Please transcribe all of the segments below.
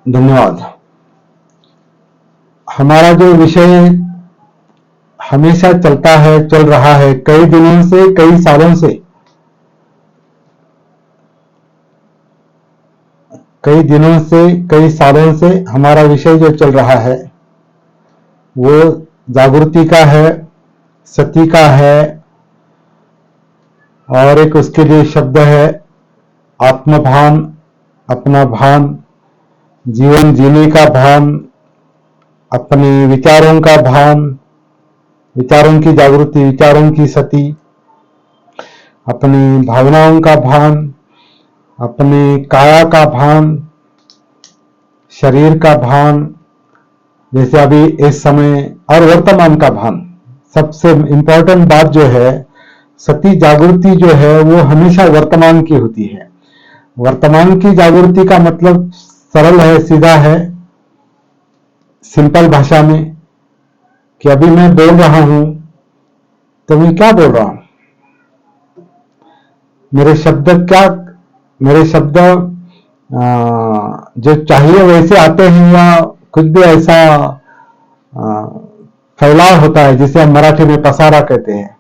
धन्यवाद। हमारा जो विषय हमेशा चलता है, चल रहा है, कई दिनों से, कई सालों से, कई सालों से हमारा विषय जो चल रहा है वो जागृति का है, सती का है, और एक उसके लिए शब्द है आत्मभान, अपना भान, जीवन जीने का भान, अपने विचारों का भान, विचारों की जागृति, विचारों की सती, अपनी भावनाओं का भान, अपने काया का भान, शरीर का भान, जैसे अभी इस समय, और वर्तमान का भान। सबसे इंपॉर्टेंट बात जो है, सती जागृति जो है वो हमेशा वर्तमान की होती है। वर्तमान की जागृति का मतलब सरल है, सीधा है, सिंपल भाषा में, कि अभी मैं बोल रहा हूं तो मैं क्या बोल रहा हूं, मेरे शब्द जो चाहिए वैसे आते हैं या कुछ भी ऐसा फैलाव होता है जिसे हम मराठी में पसारा कहते हैं।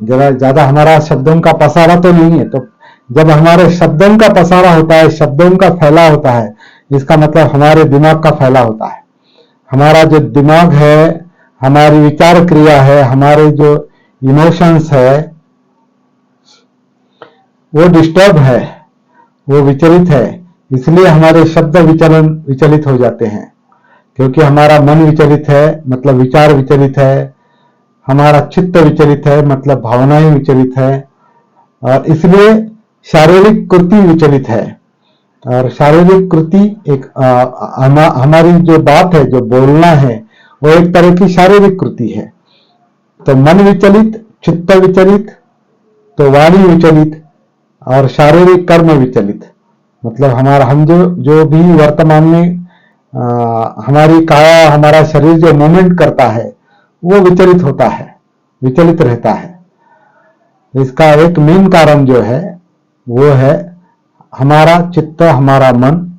जरा ज्यादा हमारा शब्दों का पसारा तो नहीं है, तो जब हमारे शब्दों का पसारा होता है, शब्दों का फैलाव होता है, इसका मतलब हमारे दिमाग का फैलाव होता है। हमारा जो दिमाग है, हमारी विचार क्रिया है, हमारे जो इमोशंस है वो डिस्टर्ब है, वो विचलित है, इसलिए हमारे शब्द विचलित हो जाते हैं। क्योंकि हमारा मन विचलित है मतलब विचार विचलित है, हमारा चित्त विचलित है मतलब भावनाएं विचलित है, और इसलिए शारीरिक कृति विचलित है। और शारीरिक कृति एक हमारी जो बात है, जो बोलना है, वो एक तरह की शारीरिक कृति है। तो मन विचलित, चित्त विचलित, तो वाणी विचलित, और शारीरिक कर्म विचलित, मतलब हम जो भी वर्तमान में हमारी काया, हमारा शरीर जो मूवमेंट करता है वो विचलित होता है, विचलित रहता है। इसका एक मेन कारण जो है वो है हमारा चित्त, हमारा मन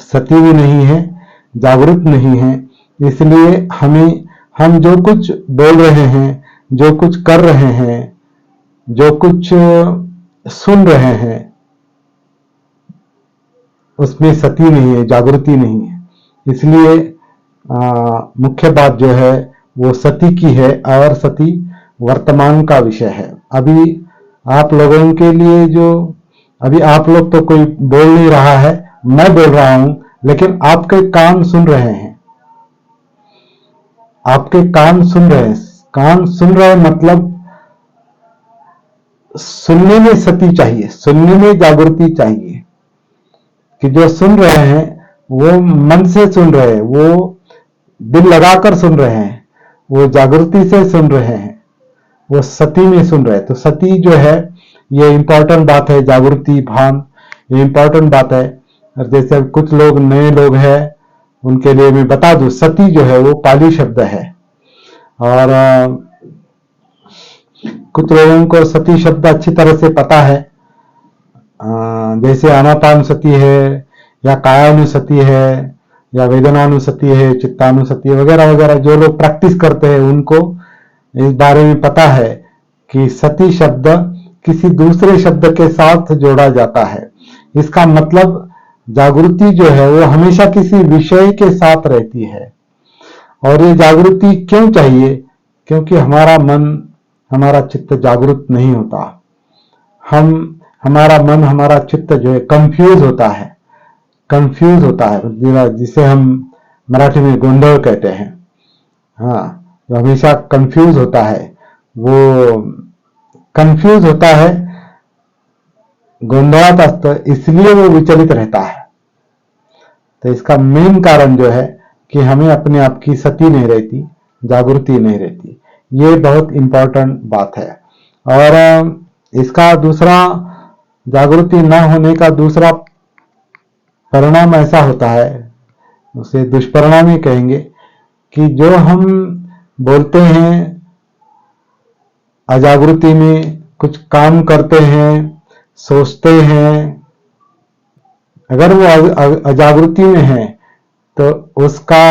सती भी नहीं है, जागृत नहीं है। इसलिए हम जो कुछ बोल रहे हैं, जो कुछ कर रहे हैं, जो कुछ सुन रहे हैं, उसमें सती नहीं है, जागृति नहीं है। इसलिए मुख्य बात जो है वो सती की है, और सती वर्तमान का विषय है। अभी आप लोगों के लिए अभी आप लोग तो कोई बोल नहीं रहा है, मैं बोल रहा हूं, लेकिन आपके कान सुन रहे हैं, आपके कान सुन रहे हैं। कान सुन रहे मतलब सुनने में सती चाहिए, सुनने में जागृति चाहिए, कि जो सुन रहे हैं वो मन से सुन रहे हैं, वो दिल लगाकर सुन रहे हैं, वो जागृति से सुन रहे हैं, वो सती में सुन रहे हैं। तो सती जो है ये इंपॉर्टेंट बात है, जागृति, भान, ये इंपॉर्टेंट बात है। और जैसे कुछ लोग नए लोग हैं उनके लिए मैं बता दूं, सती जो है वो पाली शब्द है, और कुछ लोगों को सती शब्द अच्छी तरह से पता है, जैसे आनापानसती है, या कायानुसती है, या वेदनानुसती है, चित्तानुसती वगैरह वगैरह। जो लोग प्रैक्टिस करते हैं उनको इस बारे में पता है कि सती शब्द किसी दूसरे शब्द के साथ जोड़ा जाता है। इसका मतलब जागृति जो है वो हमेशा किसी विषय के साथ रहती है। और ये जागृति क्यों चाहिए? क्योंकि हमारा मन, हमारा चित्त जागृत नहीं होता। हमारा मन, हमारा चित्त जो है कंफ्यूज होता है, जिसे हम मराठी में गोंधळ कहते हैं। हाँ, जो हमेशा कंफ्यूज होता है, वो कंफ्यूज होता है, गोंधळात असतं, इसलिए वो विचलित रहता है। तो इसका मेन कारण जो है कि हमें अपने आप की सती नहीं रहती, जागृति नहीं रहती। ये बहुत इंपॉर्टेंट बात है। और इसका दूसरा, जागृति न होने का दूसरा परिणाम ऐसा होता है, उसे दुष्परिणाम ही कहेंगे, कि जो हम बोलते हैं अजागृति में, कुछ काम करते हैं, सोचते हैं, अगर वो अजागृति में है तो उसका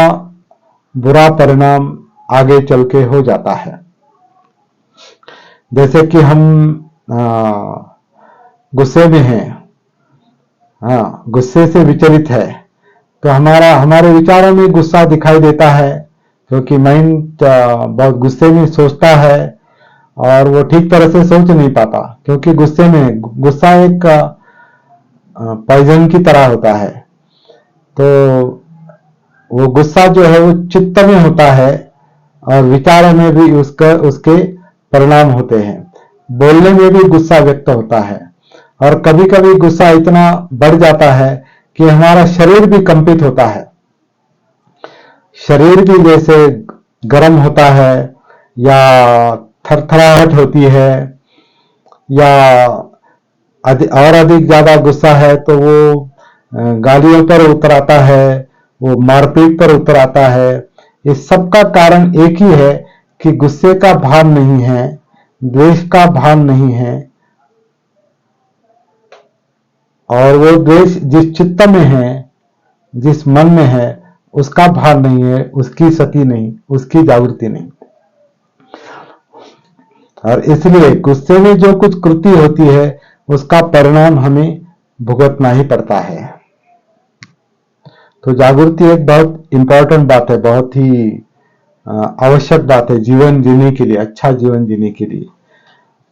बुरा परिणाम आगे चल के हो जाता है। जैसे कि हम गुस्से में हैं, गुस्से से विचलित है तो हमारे विचारों में गुस्सा दिखाई देता है, क्योंकि माइंड बहुत गुस्से में सोचता है और वो ठीक तरह से सोच नहीं पाता, क्योंकि गुस्सा एक पॉइजन की तरह होता है। तो वो गुस्सा जो है वो चित्त में होता है और विचारों में भी उसके परिणाम होते हैं। बोलने में भी गुस्सा व्यक्त होता है और कभी कभी गुस्सा इतना बढ़ जाता है कि हमारा शरीर भी कंपित होता है। शरीर भी जैसे गर्म होता है या थरथराहट होती है, या और अधिक ज्यादा गुस्सा है तो वो गालियों पर उतर आता है, वो मारपीट पर उतर आता है। इस सब का कारण एक ही है कि गुस्से का भान नहीं है, द्वेष का भान नहीं है, और वो द्वेष जिस चित्त में है, जिस मन में है, उसका भान नहीं है, उसकी सती नहीं, उसकी जागृति नहीं। और इसलिए गुस्से में जो कुछ कृति होती है उसका परिणाम हमें भुगतना ही पड़ता है। तो जागृति एक बहुत इंपॉर्टेंट बात है, बहुत ही आवश्यक बात है जीवन जीने के लिए, अच्छा जीवन जीने के लिए।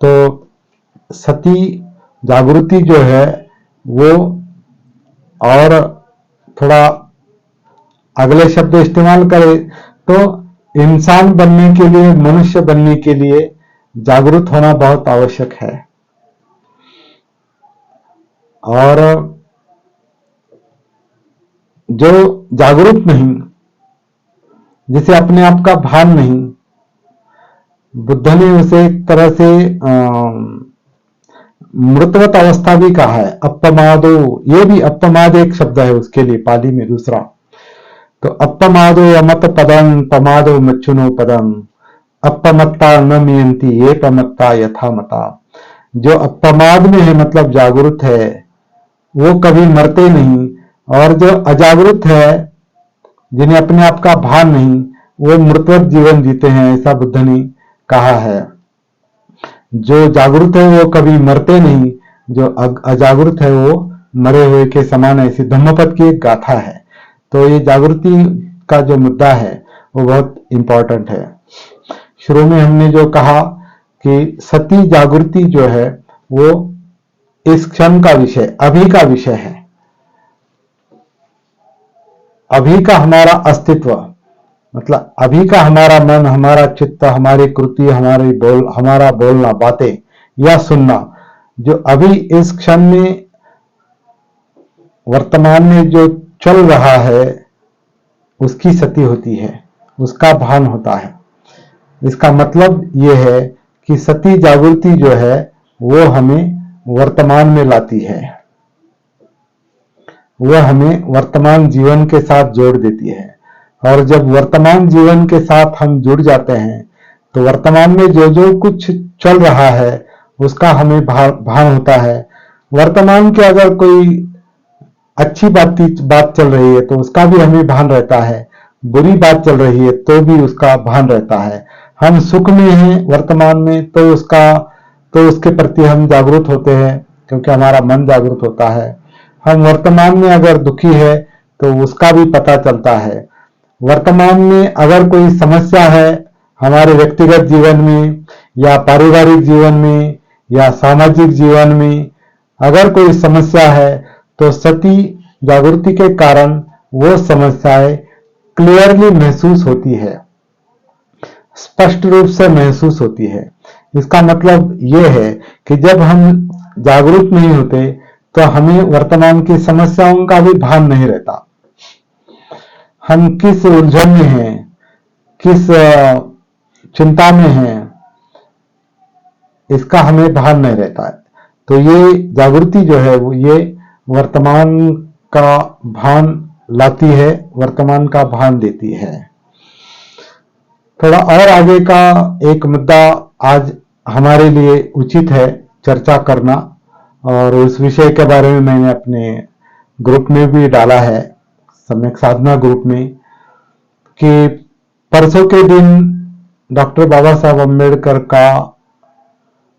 तो सती जागृति जो है वो, और थोड़ा अगले शब्द इस्तेमाल करें तो इंसान बनने के लिए, मनुष्य बनने के लिए जागरूक होना बहुत आवश्यक है। और जो जागरूक नहीं, जिसे अपने आप का भान नहीं, बुद्ध ने उसे एक तरह से मृतवत अवस्था भी कहा है, अपमादो। ये भी अपमाद एक शब्द है उसके लिए पाली में दूसरा। तो अपमादो यमत पदम पमादो मच्छुनो पदम अपमत्ता न मियंती ये पमत्ता यथा मता। जो अपमाद में है मतलब जागरूक है वो कभी मरते नहीं, और जो अजागरूक है जिन्हें अपने आप का भान नहीं, वो मृतवत जीवन जीते हैं, ऐसा बुद्ध ने कहा है। जो जागरूक है वो कभी मरते नहीं, जो अजागरूक है वो मरे हुए के समान, ऐसी धम्मपद की एक गाथा है। तो ये जागृति का जो मुद्दा है वो बहुत इंपॉर्टेंट है। शुरू में हमने जो कहा कि सती जागृति जो है वो इस क्षण का विषय, अभी का विषय है। अभी का हमारा अस्तित्व, मतलब अभी का हमारा मन, हमारा चित्त, हमारी कृति, हमारा बोलना, बातें या सुनना, जो अभी इस क्षण में वर्तमान में जो चल रहा है उसकी सती होती है, उसका भान होता है। इसका मतलब यह है कि सती जागृति जो है वो हमें वर्तमान में लाती है, वह हमें वर्तमान जीवन के साथ जोड़ देती है। और जब वर्तमान जीवन के साथ हम जुड़ जाते हैं तो वर्तमान में जो जो कुछ चल रहा है उसका हमें भान होता है। वर्तमान के अगर कोई अच्छी बात चल रही है तो उसका भी हमें भान रहता है, बुरी बात चल रही है तो भी उसका भान रहता है। हम सुख में हैं वर्तमान में तो उसके प्रति हम जागरूक होते हैं, क्योंकि हमारा मन जागरूक होता है। हम वर्तमान में अगर दुखी है तो उसका भी पता चलता है। वर्तमान में अगर कोई समस्या है हमारे व्यक्तिगत जीवन में या पारिवारिक जीवन में या सामाजिक जीवन में, अगर कोई समस्या है तो सती जागृति के कारण वो समस्याएं क्लियरली महसूस होती है, स्पष्ट रूप से महसूस होती है। इसका मतलब यह है कि जब हम जागरूक नहीं होते तो हमें वर्तमान की समस्याओं का भी भान नहीं रहता। हम किस उलझन में हैं, किस चिंता में हैं, इसका हमें भान नहीं रहता है। तो ये जागृति जो है वो ये वर्तमान का भान लाती है, वर्तमान का भान देती है। थोड़ा और आगे का एक मुद्दा आज हमारे लिए उचित है चर्चा करना, और उस विषय के बारे में मैंने अपने ग्रुप में भी डाला है, सम्यक साधना ग्रुप में, कि परसों के दिन डॉक्टर बाबा साहब अम्बेडकर का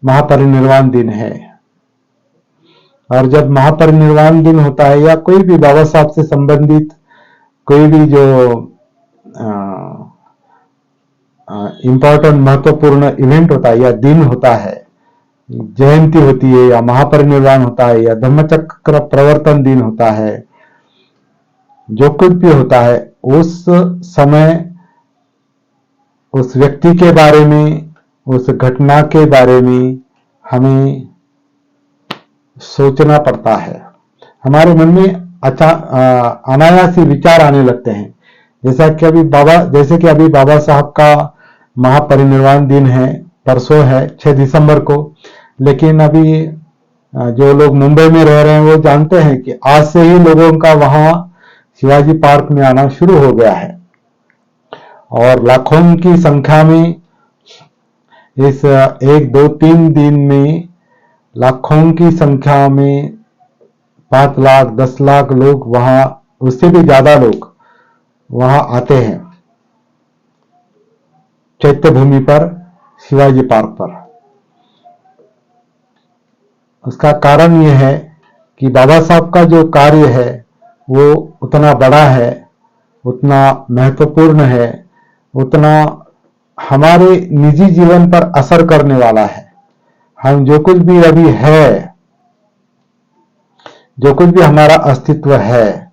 महापरिनिर्वाण दिन है। और जब महापरिनिर्वाण दिन होता है या कोई भी बाबा साहब से संबंधित कोई भी जो इंपॉर्टेंट महत्वपूर्ण इवेंट होता है या दिन होता है, जयंती होती है या महापरिनिर्वाण होता है या धम्मचक्र प्रवर्तन दिन होता है, जो कुछ भी होता है, उस समय उस व्यक्ति के बारे में, उस घटना के बारे में हमें सोचना पड़ता है। हमारे मन में अनायास ही विचार आने लगते हैं। जैसे कि अभी बाबा साहब का महापरिनिर्वाण दिन है, परसों है 6 दिसंबर को, लेकिन अभी जो लोग मुंबई में रह रहे हैं वो जानते हैं कि आज से ही लोगों का वहां शिवाजी पार्क में आना शुरू हो गया है और लाखों की संख्या में इस 1, 2, 3 दिन में लाखों की संख्या में 5 लाख 10 लाख लोग वहां, उससे भी ज्यादा लोग वहां आते हैं चैत्य भूमि पर, शिवाजी पार्क पर। उसका कारण यह है कि बाबा साहब का जो कार्य है वो उतना बड़ा है, उतना महत्वपूर्ण है, उतना हमारे निजी जीवन पर असर करने वाला है। हम जो कुछ भी अभी है, जो कुछ भी हमारा अस्तित्व है,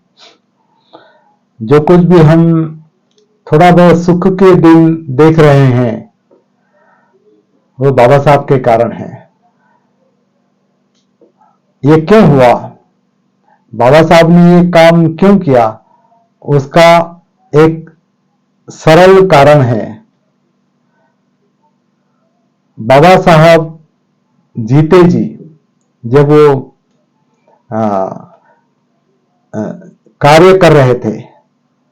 जो कुछ भी हम थोड़ा बहुत सुख के दिन देख रहे हैं, वो बाबा साहब के कारण है। ये क्यों हुआ, बाबा साहब ने ये काम क्यों किया, उसका एक सरल कारण है। बाबा साहब जीते जी जब वो कार्य कर रहे थे,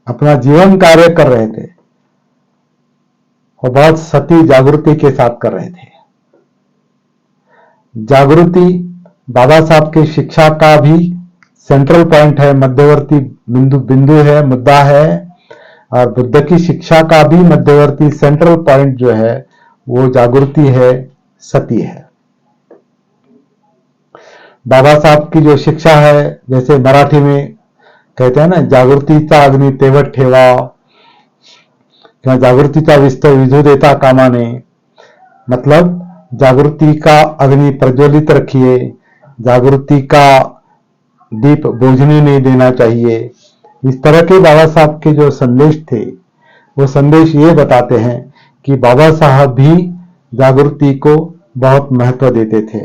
अपना जीवन कार्य कर रहे थे, वो बहुत सती जागृति के साथ कर रहे थे। जागृति बाबा साहब की शिक्षा का भी सेंट्रल पॉइंट है, मध्यवर्ती बिंदु है, मुद्दा है। और बुद्ध की शिक्षा का भी मध्यवर्ती सेंट्रल पॉइंट जो है वो जागृति है, सती है। बाबा साहब की जो शिक्षा है, जैसे मराठी में कहते हैं ना, जागृतीचा अग्नी तेवत ठेवा, किंवा जागृतीचा विस्तार विझू देता कामा नये, मतलब जागृति का अग्नि प्रज्वलित रखिए, जागृति का दीप बुझने नहीं देना चाहिए। इस तरह के बाबा साहब के जो संदेश थे, वो संदेश ये बताते हैं कि बाबा साहब भी जागृति को बहुत महत्व देते थे।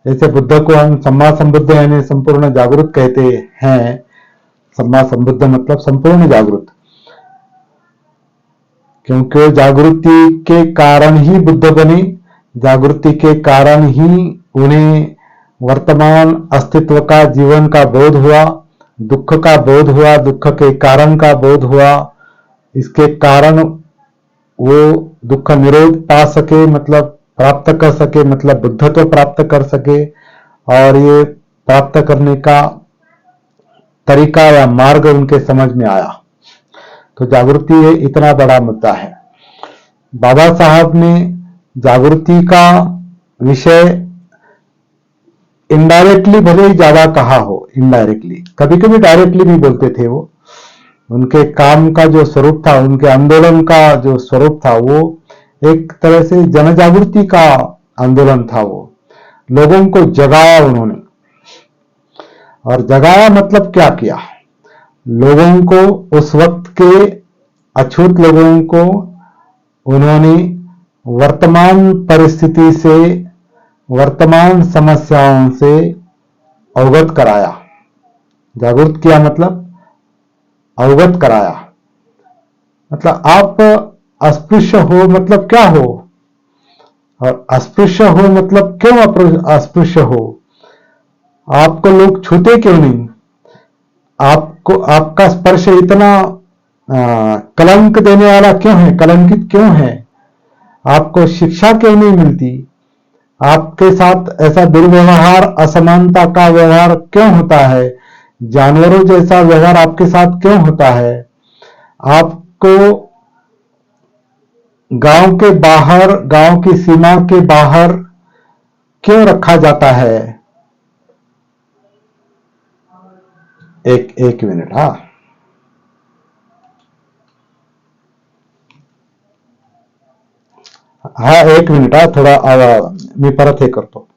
जैसे बुद्ध को हम सम्मा संबुद्ध यानी संपूर्ण जागृत कहते हैं, सम्मा संबुद्ध मतलब संपूर्ण जागृत, क्योंकि जागृति के कारण ही बुद्ध बने, जागृति के कारण ही उन्हें वर्तमान अस्तित्व का, जीवन का बोध हुआ, दुख का बोध हुआ, दुख के कारण का बोध हुआ। इसके कारण वो दुख निरोध पा सके, मतलब प्राप्त कर सके, मतलब बुद्धत्व प्राप्त कर सके। और ये प्राप्त करने का तरीका या मार्ग उनके समझ में आया। तो जागृति ये इतना बड़ा मुद्दा है। बाबा साहब ने जागृति का विषय इनडायरेक्टली भले ही ज्यादा कहा हो, इनडायरेक्टली, कभी कभी डायरेक्टली भी बोलते थे। वो उनके काम का जो स्वरूप था, उनके आंदोलन का जो स्वरूप था, वो एक तरह से जनजागृति का आंदोलन था। वो लोगों को जगाया उन्होंने। और जगाया मतलब क्या किया, लोगों को, उस वक्त के अछूत लोगों को उन्होंने वर्तमान परिस्थिति से, वर्तमान समस्याओं से अवगत कराया। जागृत किया मतलब अवगत कराया। मतलब आप अस्पृश्य हो मतलब क्या हो, और अस्पृश्य हो मतलब क्यों अस्पृश्य हो, आपको लोग छूते क्यों नहीं, आपको आपका स्पर्श इतना कलंक देने वाला क्यों है, कलंकित क्यों है, आपको शिक्षा क्यों नहीं मिलती, आपके साथ ऐसा दुर्व्यवहार, असमानता का व्यवहार क्यों होता है, जानवरों जैसा व्यवहार आपके साथ क्यों होता है? आपको गांव के बाहर, गांव की सीमा के बाहर क्यों रखा जाता है? एक मिनट। हाँ, एक मिनिट. थोडा मी परत हे करतो.